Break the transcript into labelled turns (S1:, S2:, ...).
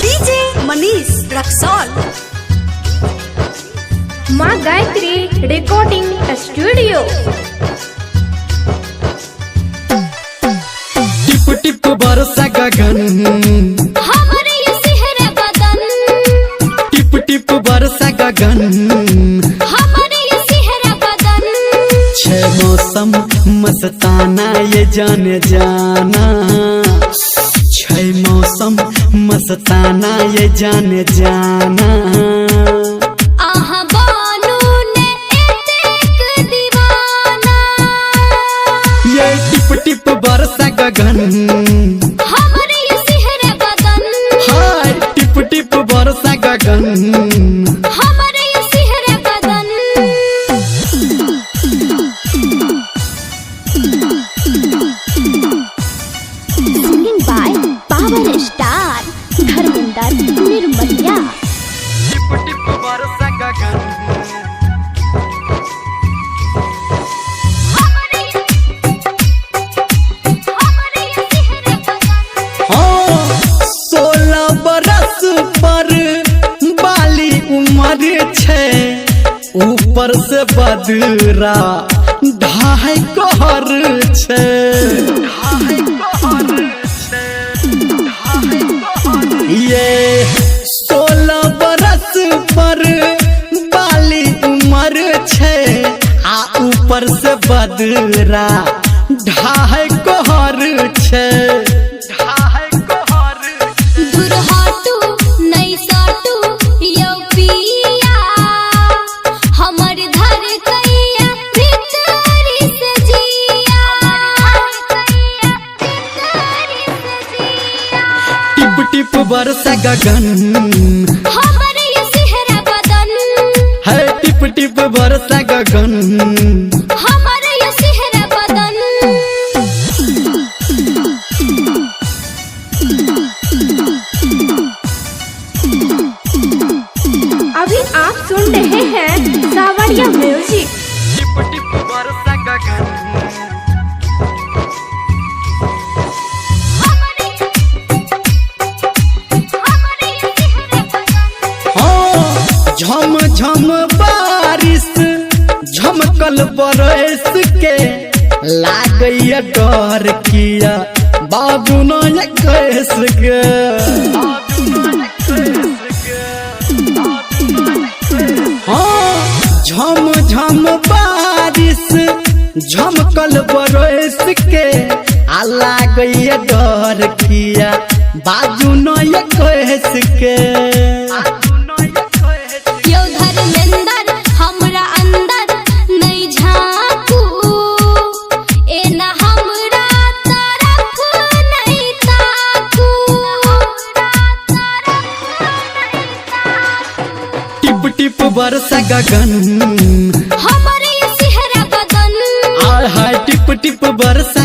S1: DJ Manish Raxaul.
S2: माँ Gayatri recording studio.
S3: टिप टिप बरसा गगन
S4: हमरे ये सिहरे बदन।
S3: टिप टिप बरसा गगन
S4: हमरे ये सिहरे बदन।
S3: छह मौसम मस्ताना ये जाने जाना। छह मौसम मस्ताना ये जाने जाना।
S4: आहा बानू ने एक दीवाना।
S3: ये टिप टिप बरसा गगन
S4: हमरे ये सिहरे बदन।
S3: हाय टिप टिप बरसा गगन
S4: हमरे ये सिहरे बदन।
S2: Singing by power star Dharmendra Nirmaliya.
S3: टिप टिप बरसा गगन
S4: हमरे ये सिहरे बदन।
S3: हाँ 16 बरस पर बाली उम्र छे। ऊपर से बदरा ढाई कहर छे। ये 16 बरस पर बाली उम्र छे। आ ऊपर से बदरा ढाई कहर छे।
S4: दूर हटू नहीं सटू यो पिया। हमर धर कैया भितरी से जिया।
S3: टिप टिप बरसा गगन
S4: हमरे ये सिहरा बदन।
S3: है टिप टिप बरसा गगन
S4: हमरे ये सिहरा बदन।
S2: अभी आप सुन रहे हैं सावरिया म्यूजिक।
S3: टिप टिप बरसा गगन
S4: हमरे ये सिहरा बदन।
S3: हाँ झम झम बारिश झमकल बरस के लागैया डर किया बाबू न कैस के। हाँ झम झम बारिश झमकल बरस के आ लागैया डर किया बाजू न कैस के।
S4: यो धर्मेंद्र हमरा अंदर नहीं झांकू। ए ना हमरा तरफ नहीं ताकू।
S3: टिप टिप बरसा गगन
S4: हमरे ये सिहरा बदन।
S3: आय हाय टिप टिप बरसा